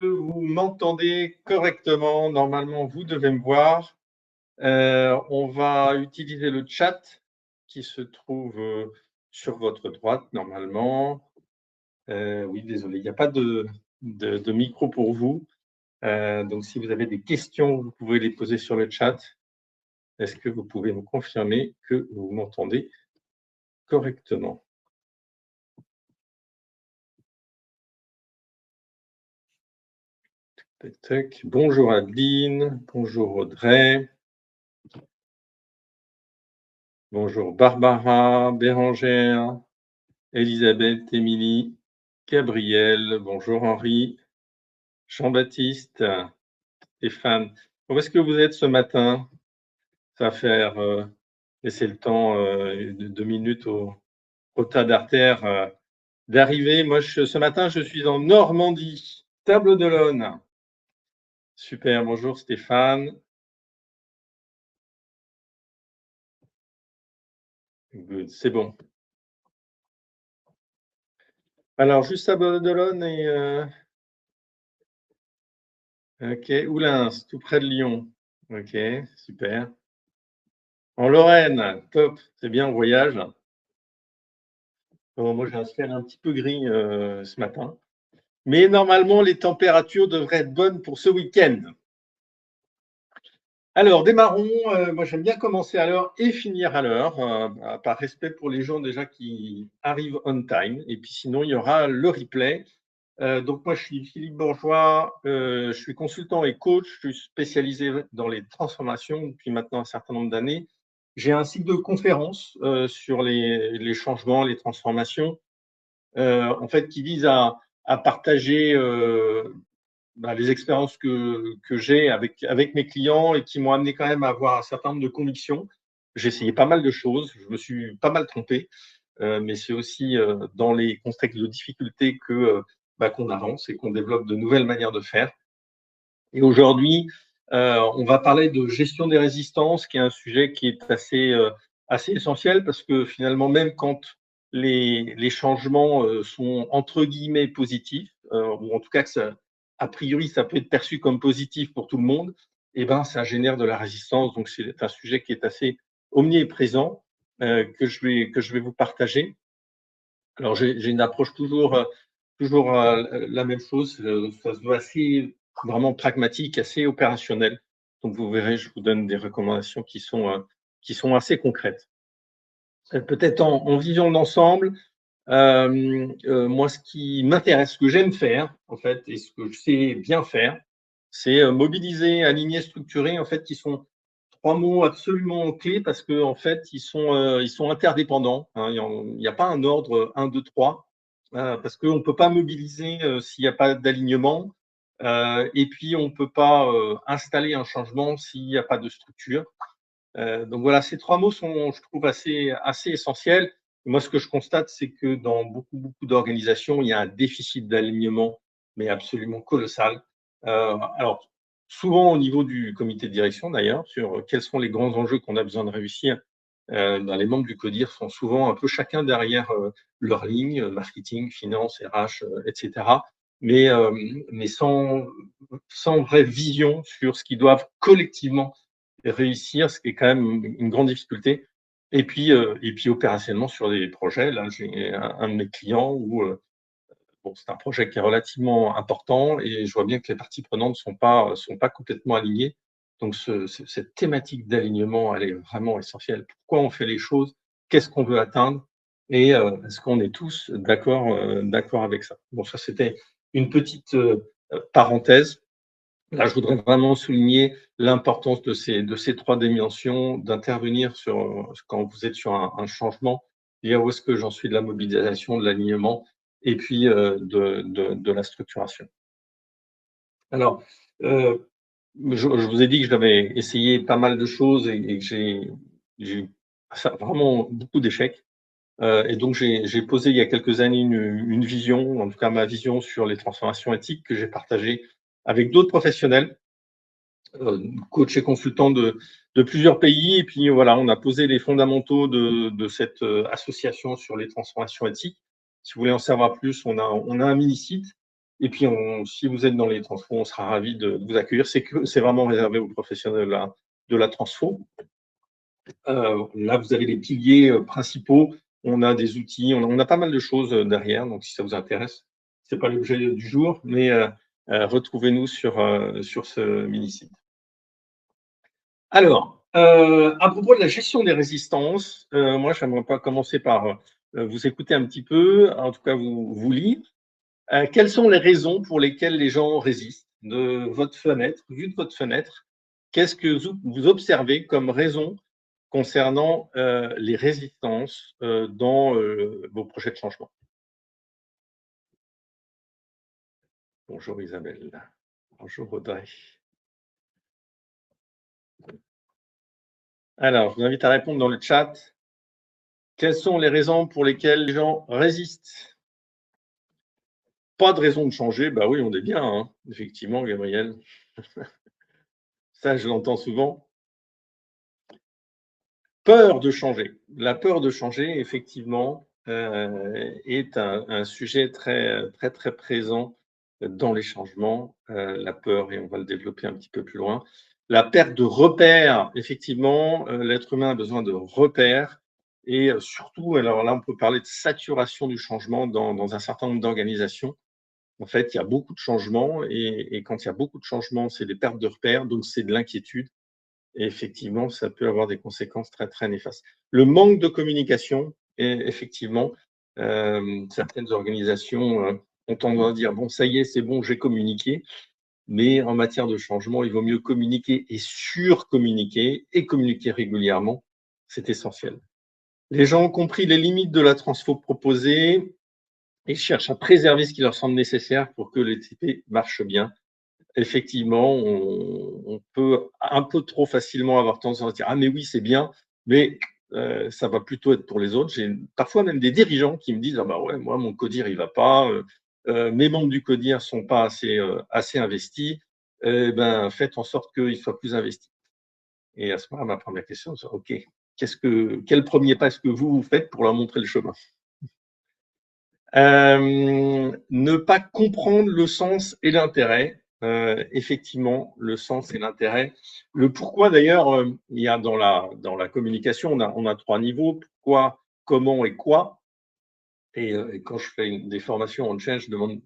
Vous m'entendez correctement? Normalement, vous devez me voir. On va utiliser le chat qui se trouve sur votre droite, normalement. Oui, désolé, il n'y a pas de micro pour vous. Donc, si vous avez des questions, vous pouvez les poser sur le chat. Est-ce que vous pouvez me confirmer que vous m'entendez correctement? Tac, tac. Bonjour Adeline, bonjour Audrey, bonjour Barbara, Bérangère, Elisabeth, Émilie, Gabriel, bonjour Henri, Jean-Baptiste, Stéphane. Où est-ce que vous êtes ce matin? Ça va faire laisser le temps de 2 minutes au tas d'artères d'arriver. Moi, ce matin, je suis en Normandie, Table d'Olonne. Super, bonjour Stéphane. Good, c'est bon. Alors, juste Table d'Olonne et ok, Oulins, tout près de Lyon. Ok, super. En Lorraine, top, c'est bien, on voyage. Bon, moi, j'ai un ciel un petit peu gris ce matin. Mais normalement, les températures devraient être bonnes pour ce week-end. Alors, démarrons. Moi, j'aime bien commencer à l'heure et finir à l'heure, par respect pour les gens déjà qui arrivent on time. Et puis sinon, il y aura le replay. Donc, moi, je suis Philippe Bourgeois. Je suis consultant et coach. Je suis spécialisé dans les transformations depuis maintenant un certain nombre d'années. J'ai un cycle de conférences sur les changements, les transformations, en fait, qui vise à partager les expériences que j'ai avec mes clients et qui m'ont amené quand même à avoir un certain nombre de convictions. J'ai essayé pas mal de choses, je me suis pas mal trompé, mais c'est aussi dans les contextes de difficulté qu'on avance et qu'on développe de nouvelles manières de faire. Et aujourd'hui, on va parler de gestion des résistances, qui est un sujet qui est assez essentiel parce que finalement, même quand les changements sont entre guillemets positifs, ou en tout cas que ça, a priori, ça peut être perçu comme positif pour tout le monde, et ben, ça génère de la résistance. Donc, c'est un sujet qui est assez omniprésent que je vais vous partager. Alors, j'ai une approche toujours la même chose. Ça se veut assez vraiment pragmatique, assez opérationnel. Donc, vous verrez, je vous donne des recommandations qui sont assez concrètes. Peut-être en vision d'ensemble, moi, ce qui m'intéresse, ce que j'aime faire, en fait, et ce que je sais bien faire, c'est mobiliser, aligner, structurer, en fait, qui sont trois mots absolument clés parce que en fait, ils sont interdépendants. Hein. Il n'y a pas un ordre 1, 2, 3, parce qu'on ne peut pas mobiliser s'il n'y a pas d'alignement. Et puis, on ne peut pas installer un changement s'il n'y a pas de structure. Donc voilà, ces trois mots sont, je trouve, assez essentiels. Moi, ce que je constate, c'est que dans beaucoup d'organisations, il y a un déficit d'alignement, mais absolument colossal. Alors, souvent au niveau du comité de direction, d'ailleurs, sur quels sont les grands enjeux qu'on a besoin de réussir, les membres du CODIR sont souvent un peu chacun derrière leur ligne, marketing, finance, RH, etc., mais sans vraie vision sur ce qu'ils doivent collectivement réussir, ce qui est quand même une grande difficulté. Et puis opérationnellement sur des projets, là j'ai un de mes clients où bon, c'est un projet qui est relativement important et je vois bien que les parties prenantes sont pas complètement alignées. Donc cette thématique d'alignement, elle est vraiment essentielle. Pourquoi on fait les choses? Qu'est-ce qu'on veut atteindre? Et est-ce qu'on est tous d'accord avec ça? Bon, ça c'était une petite parenthèse. Là, je voudrais vraiment souligner l'importance de ces trois dimensions, d'intervenir sur, quand vous êtes sur un changement, dire où est-ce que j'en suis de la mobilisation, de l'alignement, et puis de la structuration. Alors, euh, je vous ai dit que j'avais essayé pas mal de choses et que j'ai eu vraiment beaucoup d'échecs. Et donc, j'ai posé il y a quelques années une vision, en tout cas ma vision sur les transformations éthiques que j'ai partagée avec d'autres professionnels, coach et consultant de plusieurs pays. Et puis voilà, on a posé les fondamentaux de cette association sur les transformations éthiques. Si vous voulez en savoir plus, on a un mini-site Et puis, si vous êtes dans les transfos, on sera ravis de vous accueillir. C'est vraiment réservé aux professionnels de la transfo. Là, vous avez les piliers principaux. On a des outils, on a pas mal de choses derrière. Donc, si ça vous intéresse, ce n'est pas l'objet du jour, mais retrouvez-nous sur ce mini-site. Alors, à propos de la gestion des résistances, moi, je n'aimerais pas commencer par vous écouter un petit peu, en tout cas vous lire. Quelles sont les raisons pour lesquelles les gens résistent de votre fenêtre, vu de votre fenêtre? Qu'est-ce que vous observez comme raison concernant les résistances dans vos projets de changement? Bonjour Isabelle. Bonjour Audrey. Alors, je vous invite à répondre dans le chat. Quelles sont les raisons pour lesquelles les gens résistent? Pas de raison de changer, bah oui, on est bien, hein. Effectivement, Gabriel. Ça, je l'entends souvent. Peur de changer. La peur de changer, effectivement, est un sujet très, très, très présent dans les changements. La peur, et on va le développer un petit peu plus loin. La perte de repères, effectivement, l'être humain a besoin de repères. Et surtout, alors là, on peut parler de saturation du changement dans un certain nombre d'organisations. En fait, il y a beaucoup de changements et quand il y a beaucoup de changements, c'est des pertes de repères, donc c'est de l'inquiétude. Et effectivement, ça peut avoir des conséquences très, très néfastes. Le manque de communication, et effectivement, certaines organisations ont tendance à dire, bon, ça y est, c'est bon, j'ai communiqué. Mais en matière de changement, il vaut mieux communiquer et surcommuniquer et communiquer régulièrement. C'est essentiel. Les gens ont compris les limites de la transfo proposée et cherchent à préserver ce qui leur semble nécessaire pour que le TP marche bien. Effectivement, on peut un peu trop facilement avoir tendance à se dire « Ah, mais oui, c'est bien, mais ça va plutôt être pour les autres ». J'ai parfois même des dirigeants qui me disent « Ah bah ouais, moi, mon CODIR, il ne va pas, mes membres du CODIR ne sont pas assez investis, eh ben, faites en sorte qu'ils soient plus investis ». Et à ce moment-là, ma première question, c'est « Ok, quel premier pas est-ce que vous faites pour leur montrer le chemin ?» Ne pas comprendre le sens et l'intérêt. Effectivement, le sens et l'intérêt. Le pourquoi, d'ailleurs, il y a dans la communication, on a 3 niveaux, pourquoi, comment et quoi. Et quand je fais des formations en change, je demande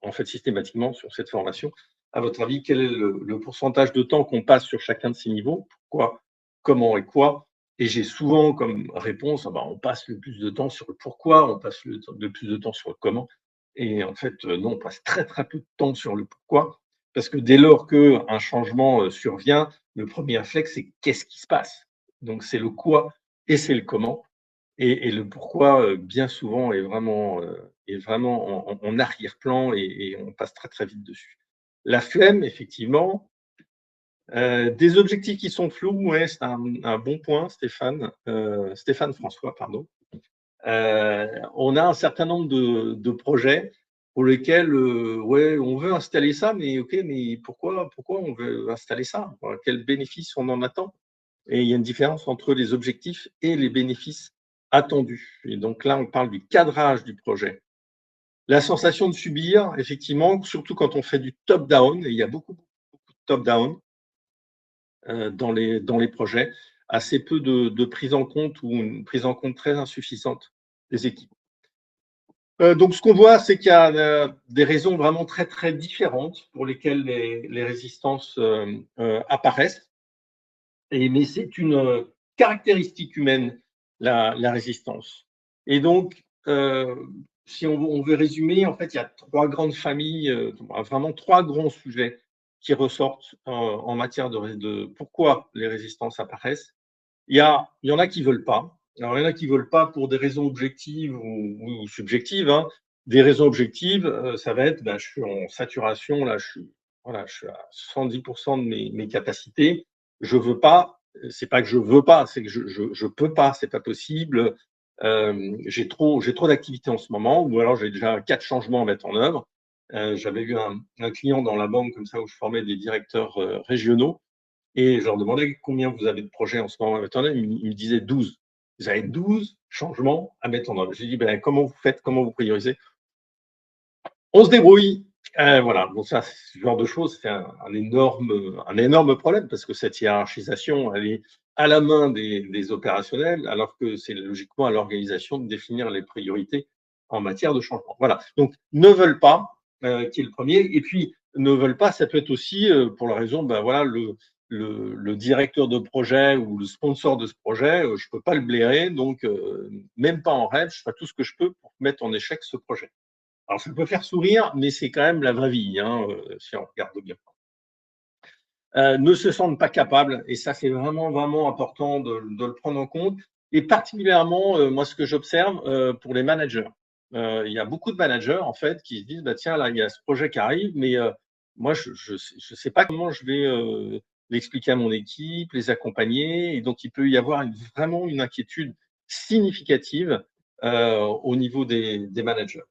en fait systématiquement sur cette formation, à votre avis, quel est le pourcentage de temps qu'on passe sur chacun de ces niveaux? Pourquoi, comment et quoi? Et j'ai souvent comme réponse, ah bah, on passe le plus de temps sur le pourquoi, on passe le plus de temps sur le comment. Et en fait, non, on passe très, très peu de temps sur le pourquoi, parce que dès lors qu'un changement survient, le premier réflexe, c'est qu'est-ce qui se passe? Donc, c'est le quoi et c'est le comment. Et le pourquoi, bien souvent, est vraiment en arrière-plan et on passe très, très vite dessus. La flemme, effectivement, des objectifs qui sont flous, ouais, c'est un bon point, Stéphane François, pardon. On a un certain nombre de projets pour lesquels, ouais, on veut installer ça, mais OK, mais pourquoi on veut installer ça? Quel bénéfice on en attend? Et il y a une différence entre les objectifs et les bénéfices attendus. Et donc là, on parle du cadrage du projet. La sensation de subir, effectivement, surtout quand on fait du top-down, et il y a beaucoup, beaucoup de top-down dans les projets, assez peu de prise en compte ou une prise en compte très insuffisante des équipes. Donc, ce qu'on voit, c'est qu'il y a des raisons vraiment très, très différentes pour lesquelles les résistances apparaissent. Mais c'est une caractéristique humaine, la résistance. Et donc, si on veut résumer, en fait, il y a 3 grandes familles, vraiment 3 grands sujets qui ressortent en matière de pourquoi les résistances apparaissent. Il y en a qui ne veulent pas. Alors, il y en a qui ne veulent pas pour des raisons objectives ou subjectives, hein. Des raisons objectives, ça va être, je suis en saturation, là, je suis à 110% de mes capacités. Je veux pas, c'est pas que je veux pas, c'est que je peux pas, c'est pas possible. J'ai trop d'activités en ce moment, ou alors j'ai déjà 4 changements à mettre en œuvre. J'avais eu un client dans la banque comme ça où je formais des directeurs régionaux et je leur demandais combien vous avez de projets en ce moment à mettre en œuvre. Ils me disaient 12. Vous avez 12 changements à mettre en œuvre. J'ai dit, comment vous faites, comment vous priorisez? On se débrouille. Voilà, bon ça, ce genre de choses, c'est un énorme problème parce que cette hiérarchisation, elle est à la main des opérationnels, alors que c'est logiquement à l'organisation de définir les priorités en matière de changement. Voilà, donc ne veulent pas, qui est le premier, et puis ne veulent pas, ça peut être aussi pour la raison, ben voilà, le directeur de projet ou le sponsor de ce projet, je ne peux pas le blairer, donc même pas en rêve, je ferai tout ce que je peux pour mettre en échec ce projet. Alors, ça peut faire sourire, mais c'est quand même la vraie vie, hein, si on regarde bien. Ne se sentent pas capables, et ça, c'est vraiment important de le prendre en compte. Et particulièrement, moi, ce que j'observe pour les managers. Il y a beaucoup de managers, en fait, qui se disent, bah, tiens, là, il y a ce projet qui arrive, mais moi, je sais pas comment je vais l'expliquer à mon équipe, les accompagner. Et donc, il peut y avoir vraiment une inquiétude significative au niveau des managers.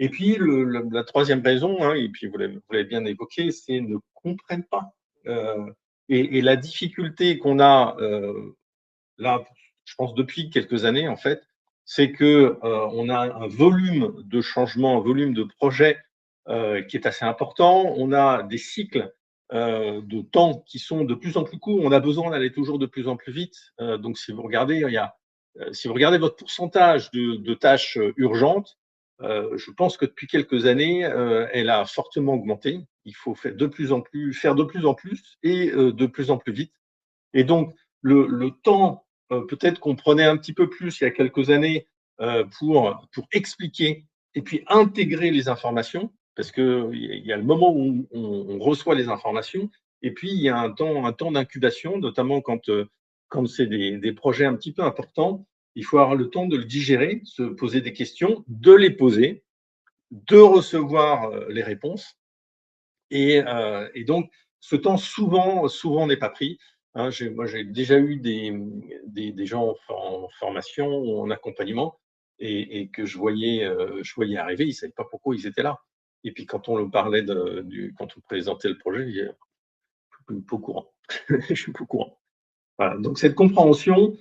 Et puis, la troisième raison, hein, et puis vous l'avez bien évoqué, c'est ne comprennent pas. Euh, et la difficulté qu'on a là, je pense depuis quelques années, en fait, c'est que on a un volume de changements, un volume de projets qui est assez important. On a des cycles de temps qui sont de plus en plus courts. On a besoin d'aller toujours de plus en plus vite. Donc, si vous regardez, si vous regardez votre pourcentage de tâches urgentes, je pense que depuis quelques années, elle a fortement augmenté. Il faut faire de plus en plus, et de plus en plus vite. Et donc, le temps, peut-être qu'on prenait un petit peu plus il y a quelques années pour expliquer et puis intégrer les informations, parce qu'il y a le moment où on reçoit les informations, et puis il y a un temps d'incubation, notamment quand c'est des projets un petit peu importants. Il faut avoir le temps de le digérer, se poser des questions, de les poser, de recevoir les réponses. Et donc, ce temps souvent n'est pas pris. Hein, moi, j'ai déjà eu des gens en formation ou en accompagnement et que je voyais arriver, ils ne savaient pas pourquoi ils étaient là. Et puis, quand on leur parlait quand on présentait le projet, ils disaient, je suis pas au courant. Je suis pas au courant. Voilà. Donc, cette compréhension,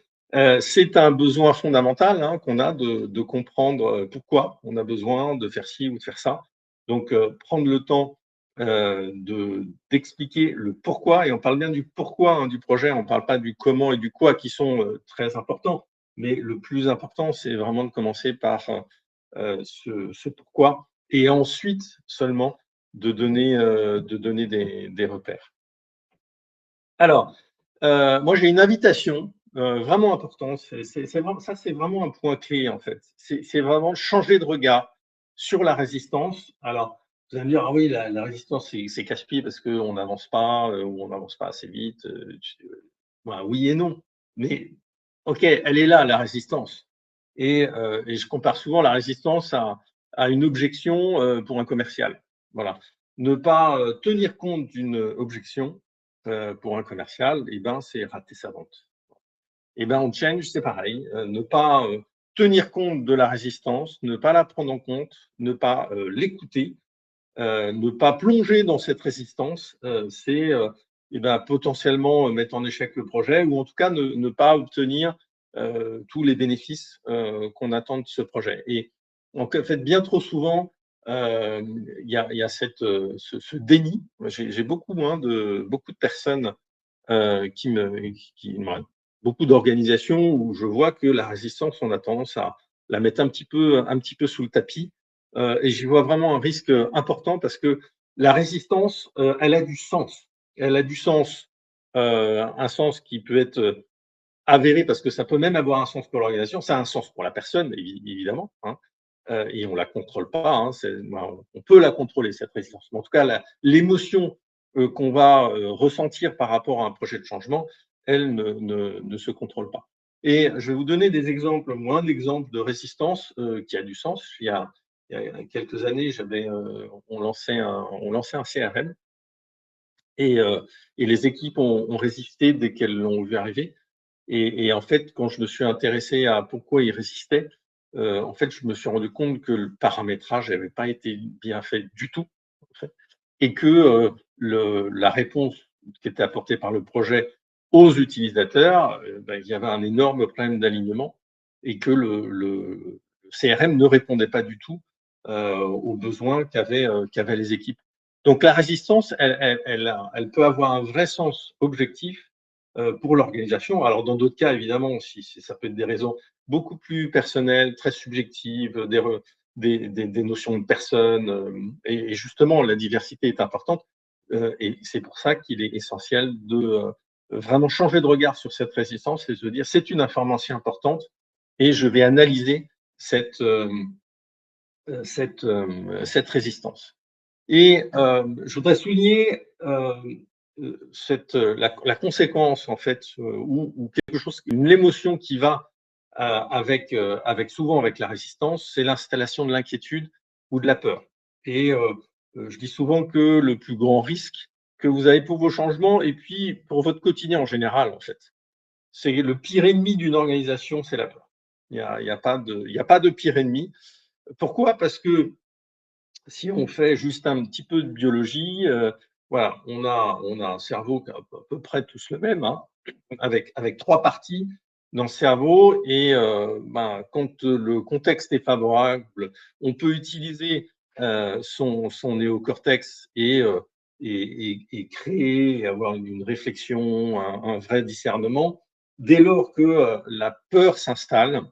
c'est un besoin fondamental hein, qu'on a de comprendre pourquoi on a besoin de faire ci ou de faire ça. Donc, prendre le temps d'expliquer le pourquoi, et on parle bien du pourquoi hein, du projet, on ne parle pas du comment et du quoi qui sont très importants, mais le plus important, c'est vraiment de commencer par ce pourquoi, et ensuite seulement de donner des repères. Alors, moi, j'ai une invitation vraiment importante. Ça, c'est vraiment un point clé, en fait. C'est vraiment changer de regard sur la résistance. Alors, vous allez me dire, ah oui, la résistance, c'est casse-pied parce qu'on n'avance pas ou on n'avance pas assez vite. Ben, oui et non. Mais, OK, elle est là, la résistance. Et je compare souvent la résistance à une objection pour un commercial. Voilà. Ne pas tenir compte d'une objection pour un commercial, eh ben, c'est rater sa vente. Eh ben, en change, c'est pareil. Ne pas tenir compte de la résistance, ne pas la prendre en compte, ne pas l'écouter, ne pas plonger dans cette résistance, c'est eh ben, potentiellement mettre en échec le projet ou en tout cas ne pas obtenir tous les bénéfices qu'on attend de ce projet. Et en fait, bien trop souvent, il y a ce déni. J'ai beaucoup de personnes beaucoup d'organisations où je vois que la résistance, on a tendance à la mettre un petit peu sous le tapis. Et j'y vois vraiment un risque important parce que la résistance, elle a du sens. Elle a du sens, un sens qui peut être avéré parce que ça peut même avoir un sens pour l'organisation. Ça a un sens pour la personne, évidemment, hein, et on ne la contrôle pas. Hein, on peut la contrôler, cette résistance. Mais en tout cas, l'émotion qu'on va ressentir par rapport à un projet de changement, elle ne se contrôle pas. Et je vais vous donner des exemples, moins d'exemples de résistance qui a du sens. Il y a quelques années, on lançait un CRM et les équipes ont résisté dès qu'elles l'ont vu arriver. Et en fait, quand je me suis intéressé à pourquoi ils résistaient, en fait, je me suis rendu compte que le paramétrage n'avait pas été bien fait du tout, en fait, et que la réponse qui était apportée par le projet aux utilisateurs, ben, il y avait un énorme problème d'alignement et que le CRM ne répondait pas du tout aux besoins qu'avaient les équipes. Donc la résistance, elle peut avoir un vrai sens objectif pour l'organisation. Alors dans d'autres cas, évidemment, ça peut être des raisons beaucoup plus personnelles, très subjectives, des notions de personnes. Et justement, la diversité est importante. Et c'est pour ça qu'il est essentiel de vraiment changer de regard sur cette résistance et se dire c'est une information importante et je vais analyser cette, cette résistance. Et je voudrais souligner la conséquence, en fait, ou quelque chose, l'émotion qui va souvent avec la résistance, c'est l'installation de l'inquiétude ou de la peur. Et je dis souvent que le plus grand risque que vous avez pour vos changements et puis pour votre quotidien en général, en fait, c'est le pire ennemi d'une organisation, c'est la peur. Il y a pas de pire ennemi. Pourquoi? Parce que si on fait juste un petit peu de biologie, voilà, on a un cerveau qui est à peu près tous le même, hein, avec 3 parties dans le cerveau et quand le contexte est favorable, on peut utiliser son néocortex et créer et avoir une réflexion, un vrai discernement. Dès lors que la peur s'installe,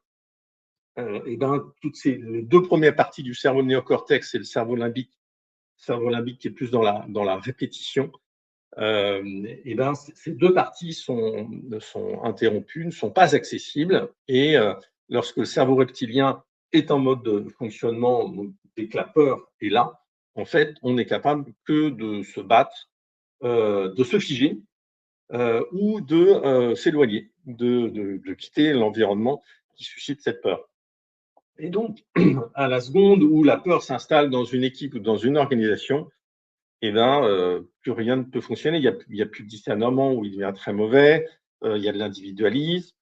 et ben, les 2 premières parties du cerveau néocortex et le cerveau limbique qui est plus dans la répétition, et ben, ces 2 parties sont interrompues, ne sont pas accessibles et lorsque le cerveau reptilien est en mode de fonctionnement, donc dès que la peur est là, en fait, on n'est capable que de se battre, de se figer, ou de s'éloigner, de quitter l'environnement qui suscite cette peur. Et donc, à la seconde où la peur s'installe dans une équipe ou dans une organisation, eh ben, plus rien ne peut fonctionner. Il y a plus de discernement où il devient très mauvais, il y a de l'individualisme.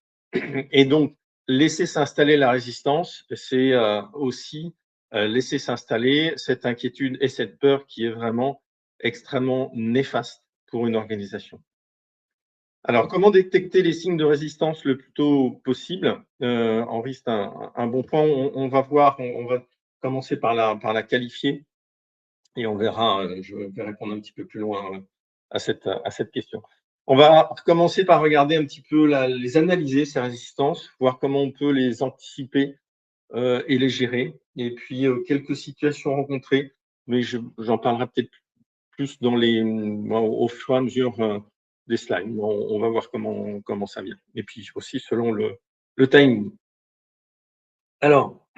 Et donc, laisser s'installer la résistance, c'est aussi laisser s'installer cette inquiétude et cette peur qui est vraiment extrêmement néfaste pour une organisation. Alors, comment détecter les signes de résistance le plus tôt possible? Henri, c'est un bon point. On va voir, on va commencer par la qualifier et on verra, je vais répondre un petit peu plus loin à cette question. On va commencer par regarder un petit peu, les analyser, ces résistances, voir comment on peut les anticiper et les gérer. Et puis, quelques situations rencontrées, mais j'en parlerai peut-être plus au fur et à mesure des slides. On va voir comment ça vient. Et puis aussi selon le timing. Alors,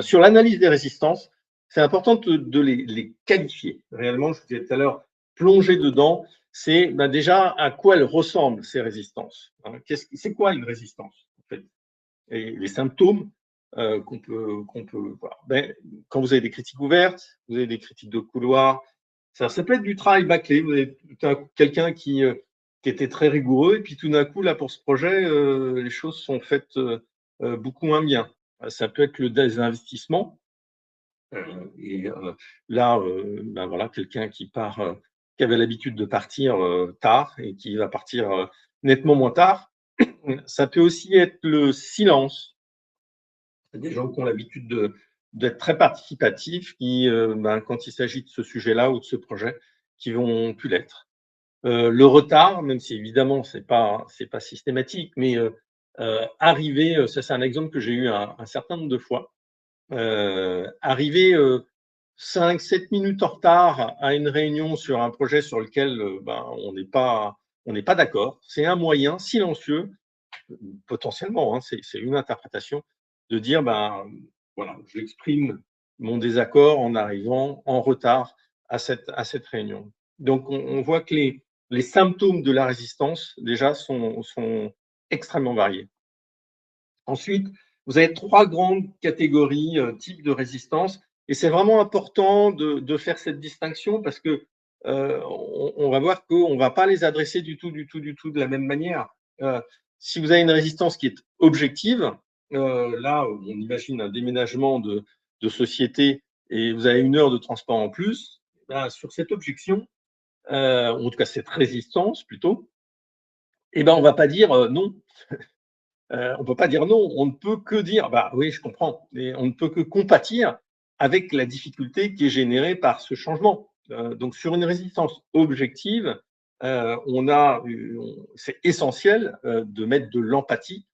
sur l'analyse des résistances, c'est important de les qualifier. Réellement, je vous disais tout à l'heure, plonger dedans, c'est déjà à quoi elles ressemblent, ces résistances. Hein. C'est quoi une résistance, en fait? Et les symptômes qu'on peut voir. Quand vous avez des critiques ouvertes, vous avez des critiques de couloir, ça peut être du travail bâclé. Vous avez quelqu'un qui était très rigoureux, et puis tout d'un coup, là, pour ce projet, les choses sont faites beaucoup moins bien. Ça peut être le désinvestissement. Et là, voilà, quelqu'un qui avait l'habitude de partir tard et qui va partir nettement moins tard. Ça peut aussi être le silence. Des gens qui ont l'habitude d'être très participatifs, qui, quand il s'agit de ce sujet-là ou de ce projet, qui vont plus l'être. Le retard, même si évidemment c'est pas systématique, mais arriver, ça c'est un exemple que j'ai eu un certain nombre de fois, arriver 5-7 minutes en retard à une réunion sur un projet sur lequel on n'est pas d'accord, c'est un moyen silencieux, potentiellement, hein, c'est une interprétation, de dire voilà, j'exprime mon désaccord en arrivant en retard à cette réunion. Donc on voit que les symptômes de la résistance déjà sont extrêmement variés. Ensuite, vous avez 3 grandes catégories, types de résistance, et c'est vraiment important de faire cette distinction parce que on va voir qu'on ne va pas les adresser du tout de la même manière. Si vous avez une résistance qui est objective, là, on imagine un déménagement de société et vous avez 1 heure de transport en plus, sur cette objection, ou en tout cas cette résistance plutôt, on ne va pas dire non. On ne peut pas dire non, on ne peut que dire oui, je comprends, mais on ne peut que compatir avec la difficulté qui est générée par ce changement. Donc, sur une résistance objective, c'est essentiel de mettre de l'empathie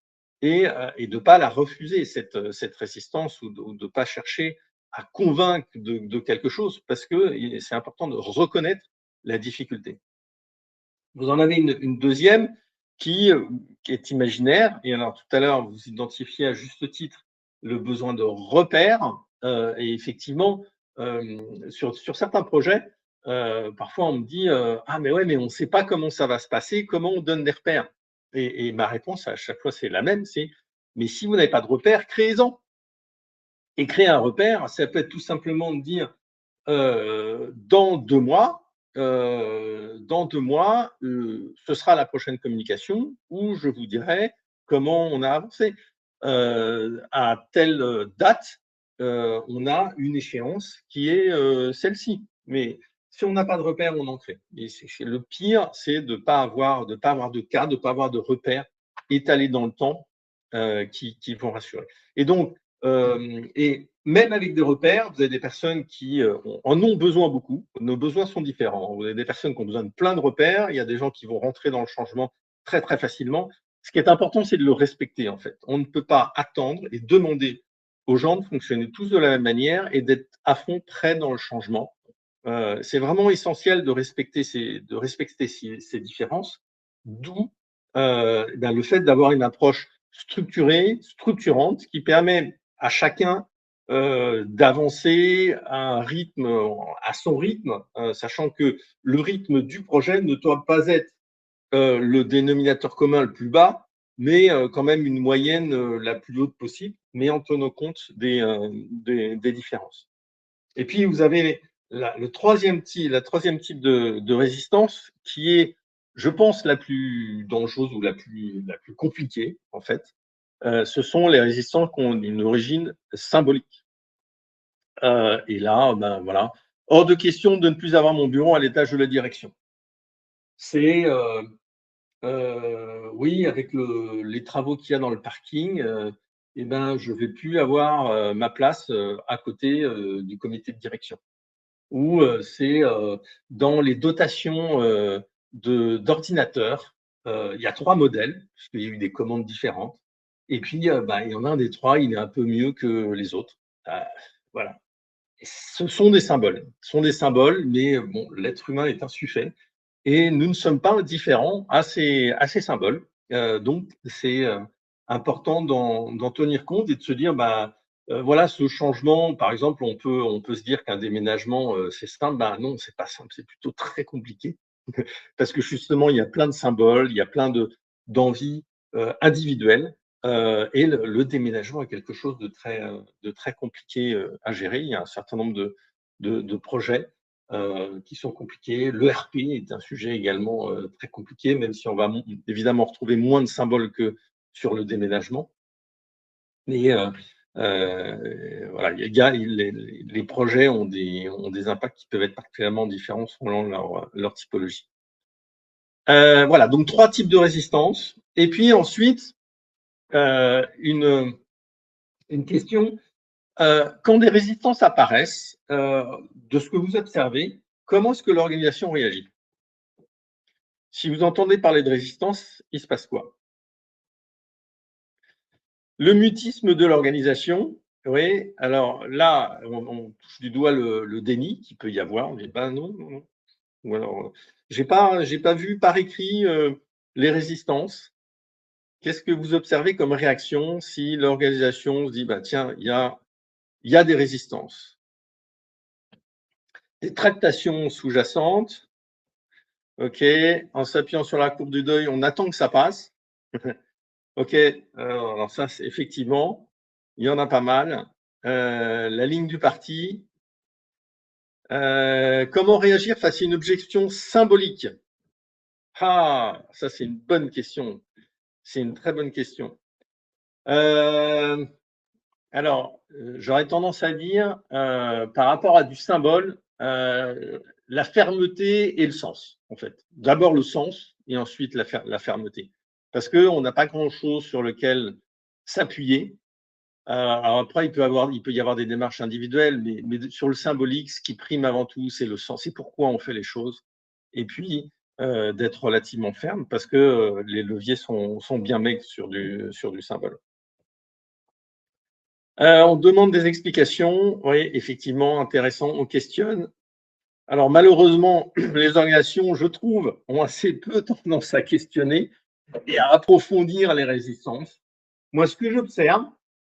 et de ne pas la refuser, cette résistance, ou de ne pas chercher à convaincre de quelque chose, parce que c'est important de reconnaître la difficulté. Vous en avez une deuxième qui est imaginaire. Et alors, tout à l'heure, vous identifiez à juste titre le besoin de repères. Et effectivement, sur certains projets, parfois on me dit ah, mais ouais, mais on ne sait pas comment ça va se passer, comment on donne des repères. Et ma réponse à chaque fois, c'est la même, c'est mais si vous n'avez pas de repères, créez-en. Et créer un repère, ça peut être tout simplement de dire dans 2 mois, ce sera la prochaine communication où je vous dirai comment on a avancé. À telle date, on a une échéance qui est celle-ci. Mais si on n'a pas de repère, on en crée. Et le pire, c'est de ne pas avoir de cas, de ne pas avoir de repères étalés dans le temps qui vont rassurer. Et donc, et même avec des repères, vous avez des personnes qui en ont besoin beaucoup. Nos besoins sont différents. Vous avez des personnes qui ont besoin de plein de repères. Il y a des gens qui vont rentrer dans le changement très, très facilement. Ce qui est important, c'est de le respecter, en fait. On ne peut pas attendre et demander aux gens de fonctionner tous de la même manière et d'être à fond prêts dans le changement. C'est vraiment essentiel de respecter ces différences, d'où le fait d'avoir une approche structurée, structurante, qui permet à chacun d'avancer à son rythme, sachant que le rythme du projet ne doit pas être le dénominateur commun le plus bas, mais quand même une moyenne la plus haute possible, mais en tenant compte des différences. Et puis, vous avez la troisième type de résistance qui est, je pense, la plus dangereuse ou la plus compliquée, en fait. Ce sont les résistances qui ont une origine symbolique. Et là, ben voilà, hors de question de ne plus avoir mon bureau à l'étage de la direction. C'est oui, avec les travaux qu'il y a dans le parking, eh ben, je ne vais plus avoir ma place à côté du comité de direction. Ou c'est dans les dotations d'ordinateurs. Il y a 3 modèles, puisqu'il y a eu des commandes différentes. Et puis, il y en a un des 3, il est un peu mieux que les autres. Voilà. Ce sont des symboles. Ce sont des symboles, mais bon, l'être humain est insuffisant et nous ne sommes pas indifférents à ces symboles. Donc, c'est important d'en tenir compte et de se dire, voilà, ce changement, par exemple, on peut se dire qu'un déménagement, c'est simple. Ben non, c'est pas simple, c'est plutôt très compliqué. Parce que justement, il y a plein de symboles, il y a plein d'envies individuelles. Et le déménagement est quelque chose de très compliqué à gérer. Il y a un certain nombre de projets qui sont compliqués. L'ERP est un sujet également très compliqué, même si on va évidemment retrouver moins de symboles que sur le déménagement. Mais voilà, les projets ont des impacts qui peuvent être particulièrement différents selon leur typologie. Voilà, donc 3 types de résistance. Et puis ensuite, une question. Quand des résistances apparaissent, de ce que vous observez, comment est-ce que l'organisation réagit? Si vous entendez parler de résistance, il se passe quoi? Le mutisme de l'organisation, oui, alors là, on touche du doigt le déni qu'il peut y avoir. On dit ben non, non, non. Ou alors, j'ai pas vu par écrit les résistances. Qu'est-ce que vous observez comme réaction si l'organisation se dit bah tiens, il y a des résistances? Des tractations sous-jacentes. OK, en s'appuyant sur la courbe du deuil, on attend que ça passe. OK, alors ça, c'est effectivement, il y en a pas mal. La ligne du parti. Comment réagir face à une objection symbolique? Ah, ça, c'est une bonne question. C'est une très bonne question. Alors, j'aurais tendance à dire, par rapport à du symbole, la fermeté et le sens, en fait. D'abord le sens et ensuite la fermeté. Parce qu'on n'a pas grand-chose sur lequel s'appuyer. Alors après, il peut y avoir des démarches individuelles, mais sur le symbolique, ce qui prime avant tout, c'est le sens, c'est pourquoi on fait les choses. Et puis, d'être relativement ferme parce que les leviers sont bien maigres sur du symbole. On demande des explications, oui, effectivement, intéressant, on questionne. Alors malheureusement, les organisations, je trouve, ont assez peu tendance à questionner et à approfondir les résistances. Moi, ce que j'observe,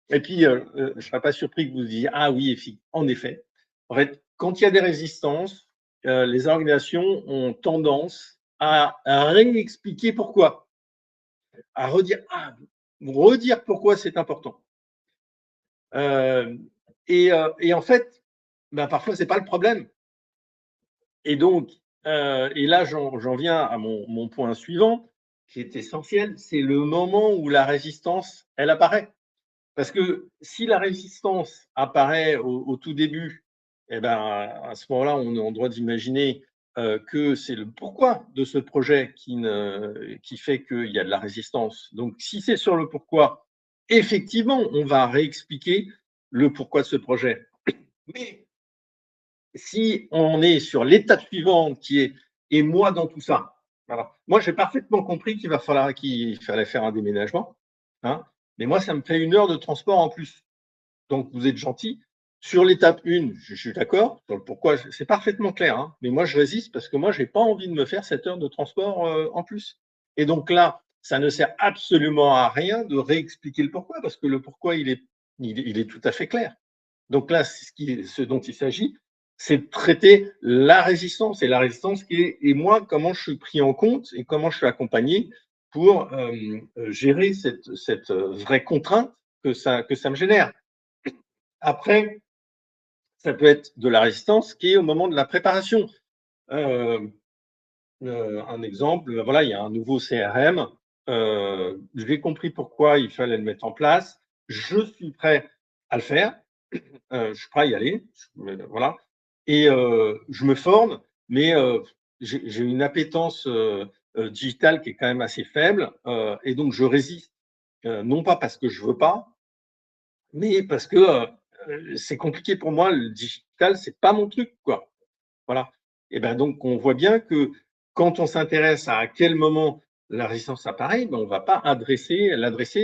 et puis je ne serais pas surpris que vous disiez ah oui, en effet. En fait, quand il y a des résistances, les organisations ont tendance à réexpliquer pourquoi, à redire pourquoi c'est important. Euh, et en fait, ben, parfois, ce n'est pas le problème. Et donc, et là, j'en viens à mon point suivant, qui est essentiel, c'est le moment où la résistance, elle apparaît. Parce que si la résistance apparaît au tout début, eh ben, à ce moment-là, on est en droit d'imaginer que c'est le pourquoi de ce projet qui fait qu'il y a de la résistance. Donc, si c'est sur le pourquoi, effectivement, on va réexpliquer le pourquoi de ce projet. Mais si on est sur l'étape suivante qui est et moi dans tout ça. Alors, moi, j'ai parfaitement compris qu'il fallait faire un déménagement, hein, mais moi, ça me fait 1 heure de transport en plus. Donc, vous êtes gentil. Sur l'étape 1, je suis d'accord. Sur le pourquoi, c'est parfaitement clair, hein, mais moi, je résiste parce que moi, je n'ai pas envie de me faire 7 heures de transport en plus. Et donc là, ça ne sert absolument à rien de réexpliquer le pourquoi parce que le pourquoi, il est tout à fait clair. Donc là, ce dont il s'agit, c'est de traiter la résistance. Et la résistance et moi, comment je suis pris en compte et comment je suis accompagné pour gérer cette vraie contrainte que ça me génère. Après, ça peut être de la résistance qui est au moment de la préparation. Euh, un exemple, voilà, il y a un nouveau CRM. J'ai compris pourquoi il fallait le mettre en place. Je suis prêt à le faire. Je suis prêt à y aller. Voilà. Et je me forme, mais j'ai une appétence digitale qui est quand même assez faible. Et donc, je résiste. Non pas parce que je veux pas, mais parce que c'est compliqué pour moi. Le digital, c'est pas mon truc, quoi. Voilà. Et ben donc, on voit bien que quand on s'intéresse à quel moment la résistance apparaît, ben, on ne va pas l'adresser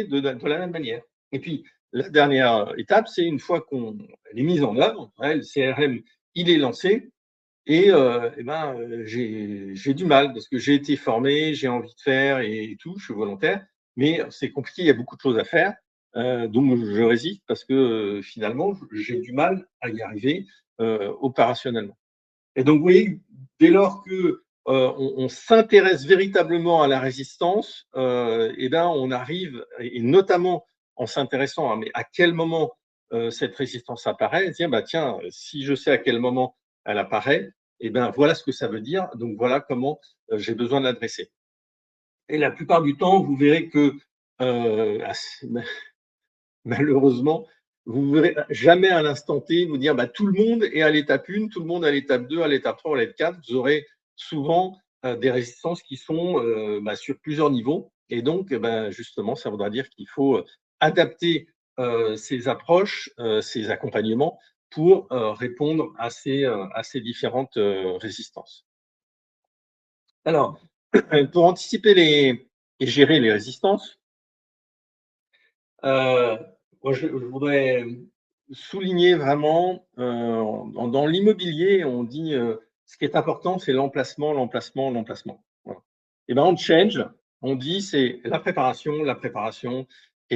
de la même manière. Et puis, la dernière étape, c'est une fois qu'on est mise en œuvre, ouais, le CRM, il est lancé, et ben, j'ai du mal parce que j'ai été formé, j'ai envie de faire et tout, je suis volontaire, mais c'est compliqué, il y a beaucoup de choses à faire. Donc, je résiste parce que finalement, j'ai du mal à y arriver opérationnellement. Et donc, vous voyez, dès lors que on s'intéresse véritablement à la résistance, et ben, on arrive, et notamment en s'intéressant à quel moment cette résistance apparaît, dire bah tiens, si je sais à quel moment elle apparaît, et ben voilà ce que ça veut dire. Donc voilà comment j'ai besoin de l'adresser. Et la plupart du temps, vous verrez que malheureusement, vous ne verrez jamais à l'instant T vous dire bah, tout le monde est à l'étape 1, tout le monde est à l'étape 2, à l'étape 3, à l'étape 4. Vous aurez souvent des résistances qui sont sur plusieurs niveaux. Et donc, justement, ça voudra dire qu'il faut adapter ces approches, ces accompagnements pour répondre à ces différentes résistances. Alors, pour anticiper et gérer les résistances, Heu, moi, je voudrais souligner vraiment, dans l'immobilier, on dit, ce qui est important, c'est l'emplacement, l'emplacement, l'emplacement. Voilà. Et ben, en change, on dit c'est la préparation et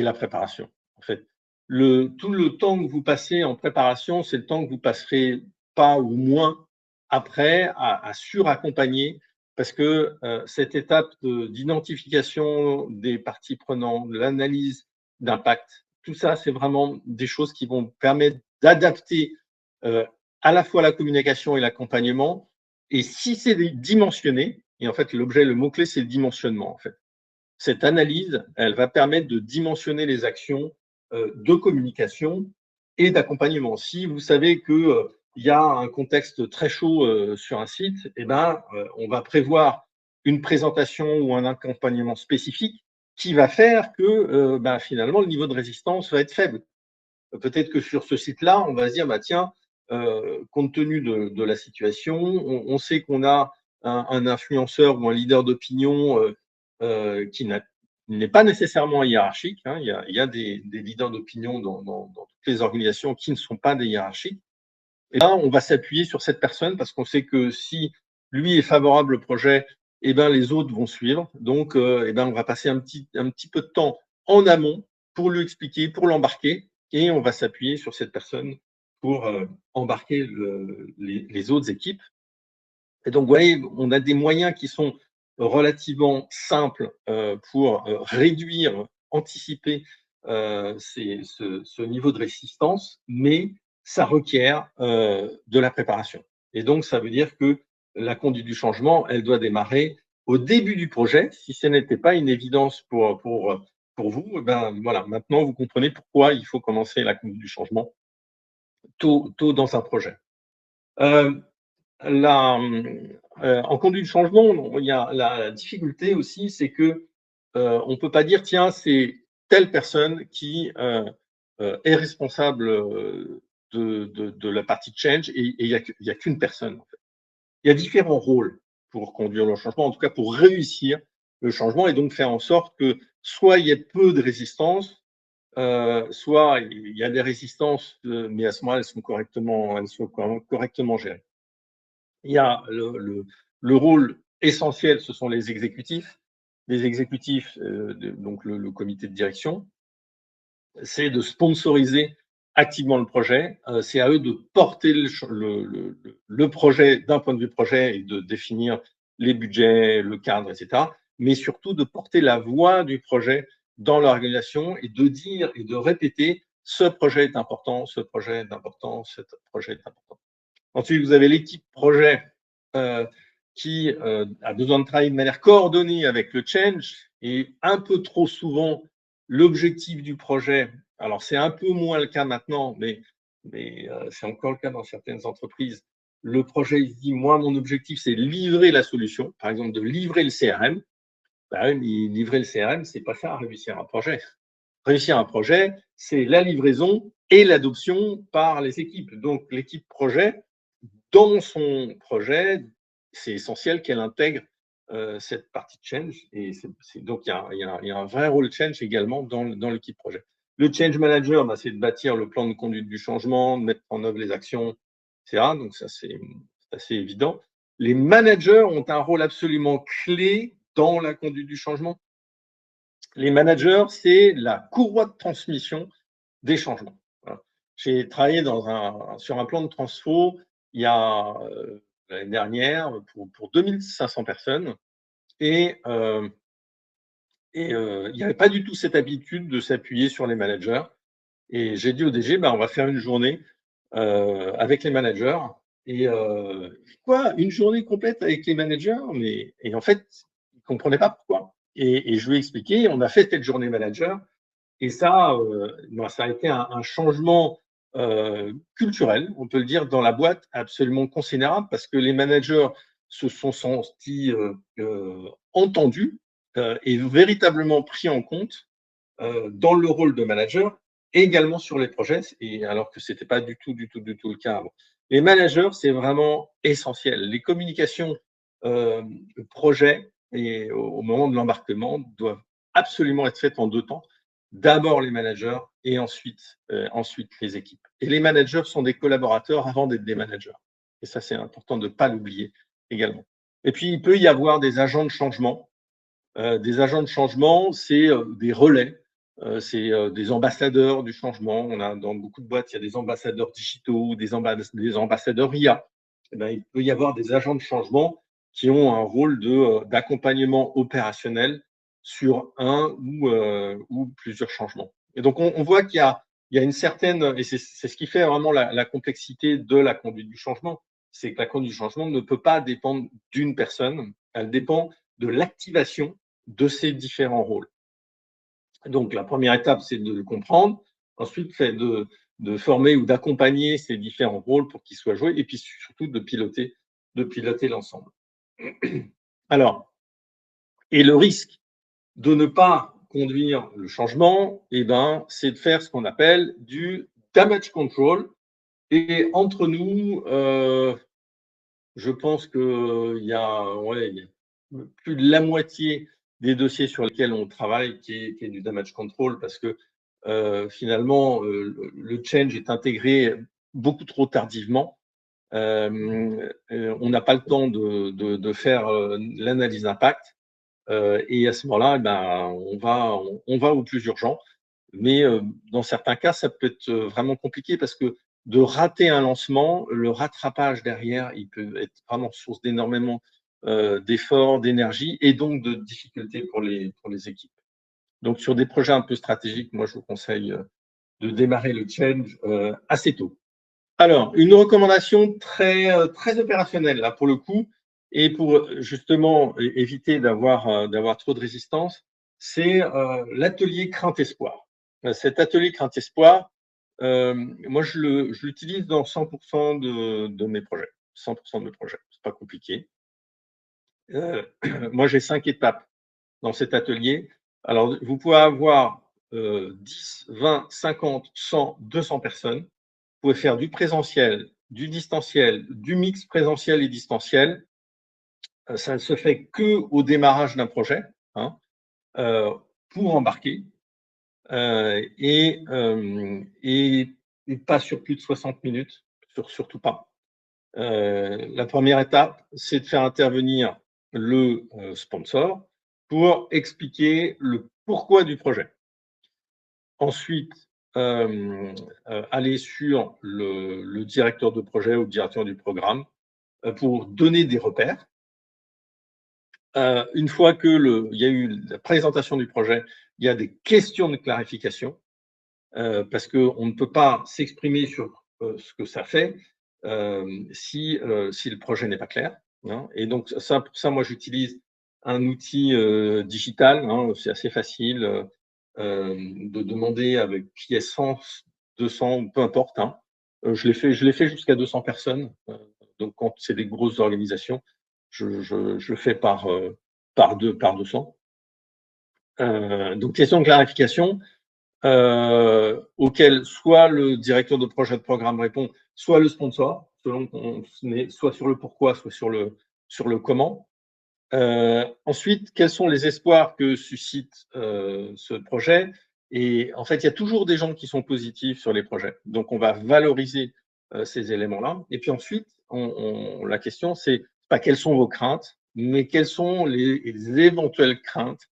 la préparation. En fait, tout le temps que vous passez en préparation, c'est le temps que vous passerez pas ou moins après à suraccompagner parce que, cette étape d'identification des parties prenantes, de l'analyse d'impact. Tout ça, c'est vraiment des choses qui vont permettre d'adapter à la fois la communication et l'accompagnement. Et si c'est dimensionné, et en fait, l'objet, le mot-clé, c'est le dimensionnement. En fait. Cette analyse, elle va permettre de dimensionner les actions de communication et d'accompagnement. Si vous savez que il y a un contexte très chaud sur un site, eh ben, on va prévoir une présentation ou un accompagnement spécifique qui va faire que finalement le niveau de résistance va être faible. Peut-être que sur ce site-là, on va se dire, bah, tiens, compte tenu de la situation, on sait qu'on a un influenceur ou un leader d'opinion qui n'est pas nécessairement hiérarchique, hein. Il y a des leaders d'opinion dans toutes les organisations qui ne sont pas des hiérarchiques. Et là, on va s'appuyer sur cette personne parce qu'on sait que si lui est favorable au projet, eh ben, les autres vont suivre. Donc, eh ben, on va passer un petit peu de temps en amont pour lui expliquer, pour l'embarquer, et on va s'appuyer sur cette personne pour embarquer les autres équipes. Et donc, vous voyez, on a des moyens qui sont relativement simples pour réduire, anticiper ce niveau de résistance, mais ça requiert de la préparation. Et donc, ça veut dire que la conduite du changement, elle doit démarrer au début du projet. Si ce n'était pas une évidence pour vous, eh ben, voilà, maintenant vous comprenez pourquoi il faut commencer la conduite du changement tôt dans un projet. Euh, en conduite du changement, il y a la difficulté aussi, c'est que on ne peut pas dire, tiens, c'est telle personne qui est responsable de la partie change et il n'y a qu'une personne. En fait. Il y a différents rôles pour conduire le changement, en tout cas pour réussir le changement et donc faire en sorte que soit il y ait peu de résistance, soit il y a des résistances, mais à ce moment-là, elles sont correctement gérées. Il y a le rôle essentiel, ce sont les exécutifs. Les exécutifs, donc le comité de direction, c'est de sponsoriser activement le projet. C'est à eux de porter le projet d'un point de vue projet et de définir les budgets, le cadre, etc. Mais surtout de porter la voix du projet dans l'organisation et de dire et de répéter ce projet est important, ce projet est important, ce projet est important. Ensuite, vous avez l'équipe projet euh, qui a besoin de travailler de manière coordonnée avec le change et un peu trop souvent, l'objectif du projet, alors c'est un peu moins le cas maintenant, mais c'est encore le cas dans certaines entreprises, le projet il dit, moi, mon objectif, c'est livrer la solution, par exemple de livrer le CRM. Ben oui, mais livrer le CRM, c'est pas ça, réussir un projet. Réussir un projet, c'est la livraison et l'adoption par les équipes. Donc, l'équipe projet, dans son projet, c'est essentiel qu'elle intègre cette partie de change. Et donc, il y a un vrai rôle de change également dans l'équipe projet. Le change manager, bah, c'est de bâtir le plan de conduite du changement, de mettre en œuvre les actions, etc. Donc, ça, c'est assez évident. Les managers ont un rôle absolument clé dans la conduite du changement. Les managers, c'est la courroie de transmission des changements. Voilà. J'ai travaillé sur un plan de transfo il y a l'année dernière pour 2500 personnes et il n'y avait pas du tout cette habitude de s'appuyer sur les managers. Et j'ai dit au DG, bah, on va faire une journée avec les managers. Et quoi, une journée complète avec les managers? Et en fait, il ne comprenait pas pourquoi. Et je lui ai expliqué, on a fait cette journée manager et ça, ça a été un changement culturel, on peut le dire, dans la boîte absolument considérable parce que les managers se sont sentis entendus et véritablement pris en compte dans le rôle de manager et également sur les projets, et alors que ce n'était pas du tout le cas avant. Les managers, c'est vraiment essentiel. Les communications projets et au moment de l'embarquement doivent absolument être faites en deux temps. D'abord les managers et ensuite les équipes. Et les managers sont des collaborateurs avant d'être des managers. Et ça, c'est important de ne pas l'oublier également. Et puis, il peut y avoir des agents de changement. Des agents de changement, c'est des relais, c'est des ambassadeurs du changement. On a dans beaucoup de boîtes, il y a des ambassadeurs digitaux, des ambassadeurs IA. Eh bien, il peut y avoir des agents de changement qui ont un rôle d'accompagnement opérationnel sur un ou plusieurs changements. Et donc, on voit il y a une certaine, et c'est ce qui fait vraiment la complexité de la conduite du changement, c'est que la conduite du changement ne peut pas dépendre d'une personne, elle dépend de l'activation de ces différents rôles. Donc, la première étape, c'est de le comprendre. Ensuite, c'est de former ou d'accompagner ces différents rôles pour qu'ils soient joués et puis surtout de piloter l'ensemble. Alors, et le risque de ne pas conduire le changement, eh ben, c'est de faire ce qu'on appelle du damage control. Et entre nous, je pense qu'il y a, il y a plus de la moitié des dossiers sur lesquels on travaille qui est du damage control parce que finalement, le change est intégré beaucoup trop tardivement. On n'a pas le temps de faire l'analyse d'impact. Et à ce moment-là, ben, on va au plus urgent. Mais dans certains cas, ça peut être vraiment compliqué parce que de rater un lancement, le rattrapage derrière, il peut être vraiment source d'énormément d'efforts, d'énergie et donc de difficultés pour les équipes. Donc, sur des projets un peu stratégiques, moi, je vous conseille de démarrer le change assez tôt. Alors, une recommandation très opérationnelle, là, pour le coup, et pour justement éviter d'avoir trop de résistance, c'est l'atelier crainte-espoir. Cet atelier crainte-espoir, moi, je l'utilise dans 100% de mes projets. 100% de mes projets, c'est pas compliqué. Moi, j'ai 5 étapes dans cet atelier. Alors, vous pouvez avoir 10, 20, 50, 100, 200 personnes. Vous pouvez faire du présentiel, du distanciel, du mix présentiel et distanciel. Ça ne se fait qu'au démarrage d'un projet, hein, pour embarquer et pas sur plus de 60 minutes, surtout pas. La première étape, c'est de faire intervenir le sponsor pour expliquer le pourquoi du projet. Ensuite, aller sur le directeur de projet ou le directeur du programme pour donner des repères. Une fois qu'il y a eu la présentation du projet, il y a des questions de clarification parce qu'on ne peut pas s'exprimer sur ce que ça fait si le projet n'est pas clair, hein. Et donc, pour ça, moi, j'utilise un outil digital, hein, c'est assez facile de demander avec pièce 100, 200, peu importe, hein. Je l'ai fait jusqu'à 200 personnes. Donc, quand c'est des grosses organisations, je fais par 200. Donc, question de clarification auquel soit le directeur de projet de programme répond, soit le sponsor, selon qu'on est soit sur le pourquoi, soit sur le comment. Ensuite, quels sont les espoirs que suscite ce projet? Et en fait, il y a toujours des gens qui sont positifs sur les projets. Donc, on va valoriser ces éléments-là. Et puis ensuite, la question, c'est pas quelles sont vos craintes, mais quelles sont les éventuelles craintes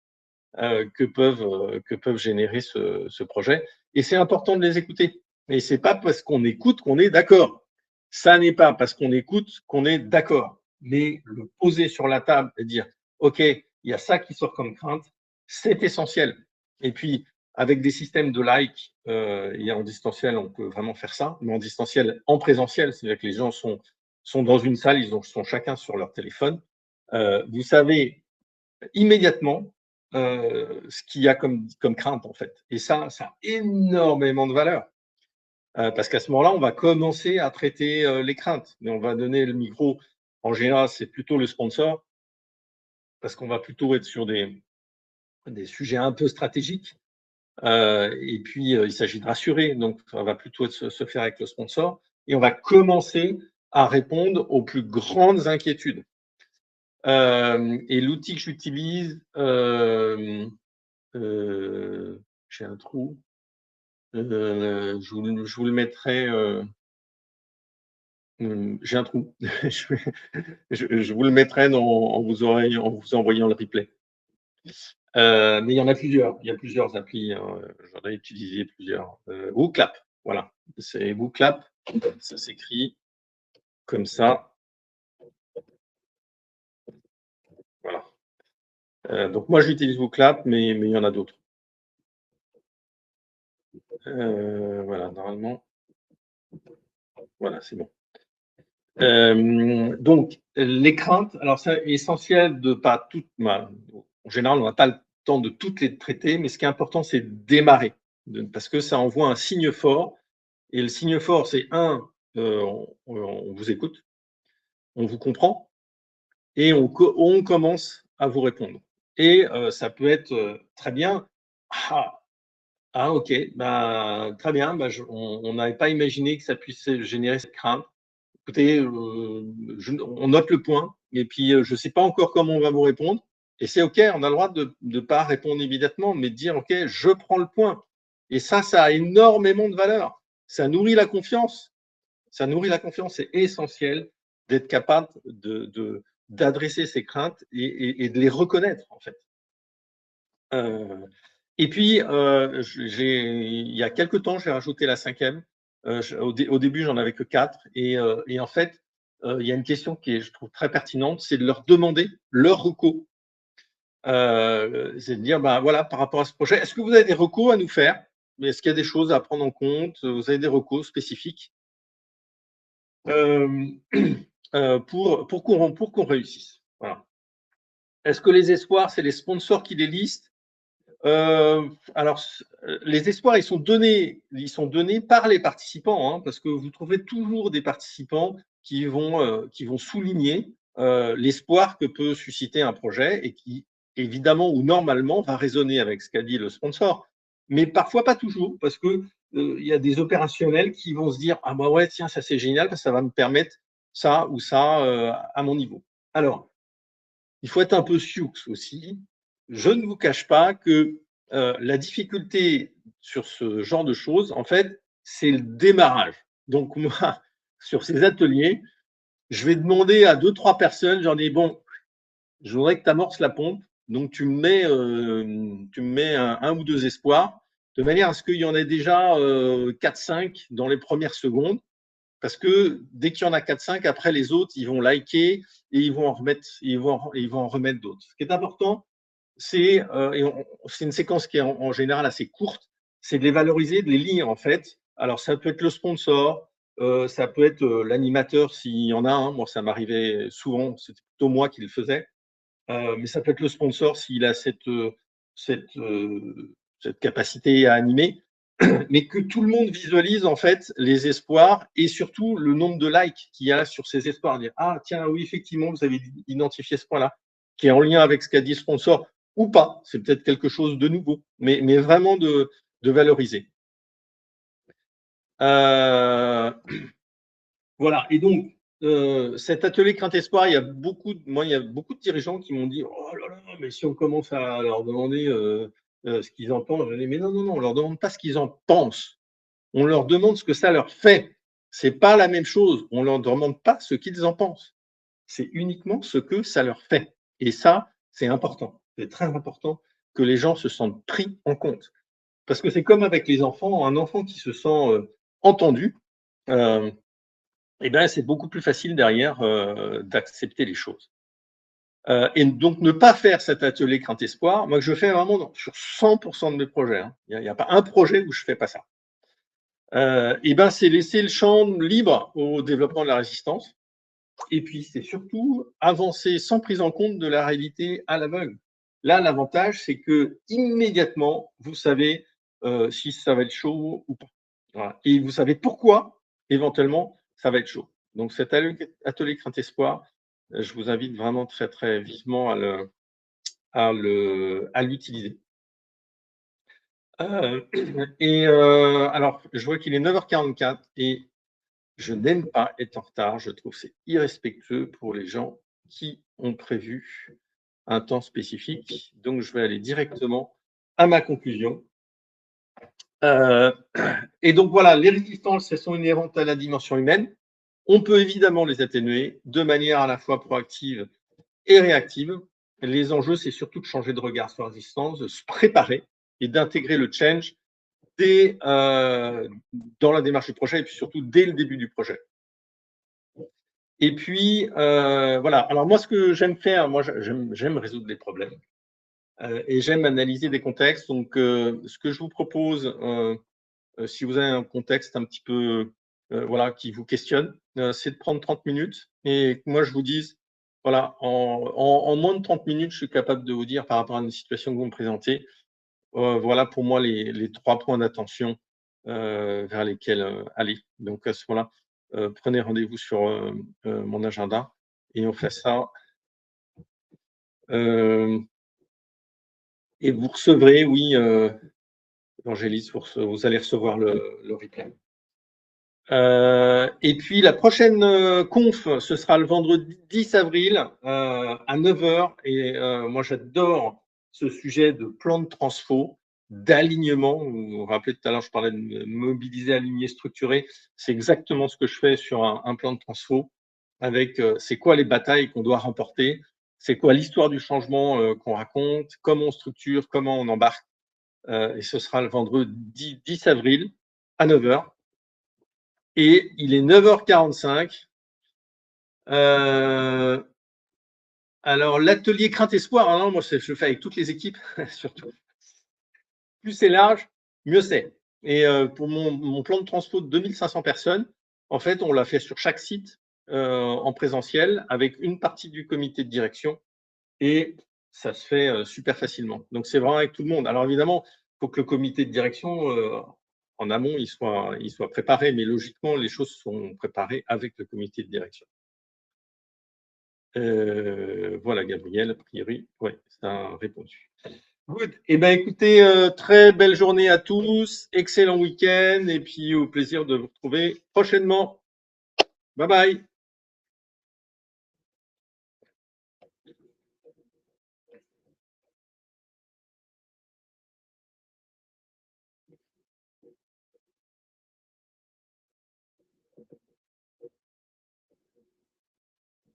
que peuvent générer ce projet. Et c'est important de les écouter. Et c'est pas parce qu'on écoute qu'on est d'accord. Ça n'est pas parce qu'on écoute qu'on est d'accord. Mais le poser sur la table et dire, OK, il y a ça qui sort comme crainte, c'est essentiel. Et puis, avec des systèmes de like, et en distanciel, on peut vraiment faire ça, mais en distanciel, en présentiel, c'est-à-dire que les gens sont dans une salle, sont chacun sur leur téléphone. Vous savez immédiatement ce qu'il y a comme crainte, en fait. Et ça a énormément de valeur. Parce qu'à ce moment-là, on va commencer à traiter les craintes. Mais on va donner le micro. En général, c'est plutôt le sponsor, parce qu'on va plutôt être sur des sujets un peu stratégiques. Et puis, il s'agit de rassurer. Donc, ça va plutôt se faire avec le sponsor. Et on va commencer à répondre aux plus grandes inquiétudes. Et l'outil que j'utilise, j'ai un trou. Je vous le mettrai. J'ai un trou. Je vous le mettrai en vous envoyant le replay. Mais il y en a plusieurs. Il y a plusieurs applis. Hein. J'en ai utilisé plusieurs. WooClap, voilà. C'est WooClap. Ça s'écrit comme ça. Voilà. Donc moi, j'utilise WooClap, mais il y en a d'autres. Voilà, normalement. Voilà, c'est bon. Donc, les craintes, alors c'est essentiel de pas toutes, en général, on n'a pas le temps de toutes les traiter, mais ce qui est important, c'est de démarrer, parce que ça envoie un signe fort. Et le signe fort, c'est on vous écoute, on vous comprend, et on commence à vous répondre. Et ça peut être très bien. Ah, Ah OK, bah, très bien, bah, on n'avait pas imaginé que ça puisse générer cette crainte. Écoutez, on note le point et puis, je ne sais pas encore comment on va vous répondre et c'est OK, on a le droit de ne pas répondre immédiatement, mais de dire: «OK, je prends le point» et ça a énormément de valeur. Ça nourrit la confiance. Ça nourrit la confiance. C'est essentiel d'être capable d'adresser ses craintes et de les reconnaître, en fait. Heu et puis, il y a quelque temps, j'ai rajouté la cinquième. Au début, j'en avais que 4 et en fait, il y a une question qui est, je trouve, très pertinente, c'est de leur demander leur recours. C'est de dire: «Ben, voilà, par rapport à ce projet, est-ce que vous avez des recos à nous faire? Est-ce qu'il y a des choses à prendre en compte? Vous avez des recos spécifiques?» Hem, pour qu'on réussisse. Voilà. Est-ce que les espoirs, c'est les sponsors qui les listent? Alors, les espoirs, ils sont donnés par les participants, hein, parce que vous trouverez toujours des participants qui vont souligner, l'espoir que peut susciter un projet et qui, évidemment ou normalement, va résonner avec ce qu'a dit le sponsor. Mais parfois pas toujours, parce que, il y a des opérationnels qui vont se dire: «Ah bah ouais, tiens, ça c'est génial, parce que ça va me permettre ça ou ça, à mon niveau». Alors, il faut être un peu sioux aussi. Je ne vous cache pas que, la difficulté sur ce genre de choses, en fait, c'est le démarrage. Donc moi, sur ces ateliers, je vais demander à deux trois personnes, j'en dis: «Bon, je voudrais que tu amorces la pompe, donc tu me mets un ou 2 espoirs, de manière à ce qu'il y en ait déjà, 4-5 dans les premières secondes». Parce que dès qu'il y en a 4-5, après les autres, ils vont liker et ils vont en remettre d'autres. Ce qui est important, c'est une séquence qui est en général assez courte, c'est de les valoriser, de les lire en fait. Alors ça peut être le sponsor, ça peut être l'animateur s'il y en a un. Moi, ça m'arrivait souvent, c'était plutôt moi qui le faisais. Mais ça peut être le sponsor s'il a cette capacité à animer, mais que tout le monde visualise en fait les espoirs et surtout le nombre de likes qu'il y a sur ces espoirs. Dire: «Ah tiens, oui, effectivement, vous avez identifié ce point-là, qui est en lien avec ce qu'a dit le sponsor» ou pas, c'est peut-être quelque chose de nouveau, mais vraiment de valoriser. Heu, voilà et donc cet atelier Crainte Espoir, il y a beaucoup de dirigeants qui m'ont dit: «Oh là là, mais si on commence à leur demander, ce qu'ils en pensent», je dis: «Mais non, non, non, on leur demande pas ce qu'ils en pensent. On leur demande ce que ça leur fait. C'est pas la même chose. On leur demande pas ce qu'ils en pensent. C'est uniquement ce que ça leur fait et ça, c'est important. C'est très important que les gens se sentent pris en compte. Parce que c'est comme avec les enfants, un enfant qui se sent, entendu, heu et ben, c'est beaucoup plus facile derrière, d'accepter les choses. Et donc ne pas faire cet atelier Crainte Espoir, moi je fais vraiment sur 100 de mes projets, hein. Il y a pas un projet où je fais pas ça. Et ben, c'est laisser le champ libre au développement de la résistance et puis c'est surtout avancer sans prise en compte de la réalité à l'aveugle. Là, l'avantage, c'est que immédiatement, vous savez, si ça va être chaud ou pas. Voilà et vous savez pourquoi, éventuellement, ça va être chaud. Donc cet atelier Crainte Espoir, je vous invite vraiment très, très vivement à l'utiliser. Heu et alors je vois qu'il est 9h44 et je n'aime pas être en retard, je trouve que c'est irrespectueux pour les gens qui ont prévu un temps spécifique. Donc je vais aller directement à ma conclusion. Heu et donc voilà, les résistances, elles sont inhérentes à la dimension humaine. On peut évidemment les atténuer de manière à la fois proactive et réactive. Les enjeux, c'est surtout de changer de regard sur la résistance, de se préparer et d'intégrer le change dès, dans la démarche du projet et puis surtout dès le début du projet. Et puis, voilà. Alors moi, ce que j'aime faire, moi, j'aime résoudre des problèmes, et j'aime analyser des contextes. Donc, ce que je vous propose, si vous avez un contexte un petit peu, voilà, qui vous questionne, c'est de prendre 30 minutes et que moi je vous dise, voilà, en moins de 30 minutes, je suis capable de vous dire par rapport à une situation que vous me présentez, voilà pour moi les 3 points d'attention, vers lesquels, aller. Donc à ce moment-là, prenez rendez-vous sur, mon agenda et on fait ça, hem et vous recevrez, oui, Évangéliste, vous allez recevoir le replay. Et puis la prochaine conf, ce sera le vendredi 10 avril à 9 h. Et moi, j'adore ce sujet de plan de transfo, d'alignement. Vous vous rappelez tout à l'heure, je parlais de mobiliser, aligner, structurer. C'est exactement ce que je fais sur un plan de transfo avec c'est quoi les batailles qu'on doit remporter, c'est quoi l'histoire du changement qu'on raconte, comment on structure, comment on embarque. Et ce sera le vendredi 10 avril à 9 h. Et il est 9h45. Alors, l'atelier Crainte Espoir, hein, moi, je le fais avec toutes les équipes, surtout. Plus c'est large, mieux c'est. Et pour mon plan de transfo de 2500 personnes, en fait, on l'a fait sur chaque site en présentiel avec une partie du comité de direction et ça se fait super facilement. Donc, c'est vraiment avec tout le monde. Alors, évidemment, il faut que le comité de direction, en amont, il soit préparé, mais logiquement, les choses sont préparées avec le comité de direction. Voilà, Gabriel, a priori, oui, ça a répondu. Good. Eh bien, écoutez, très belle journée à tous, excellent week-end, et puis au plaisir de vous retrouver prochainement. Bye bye.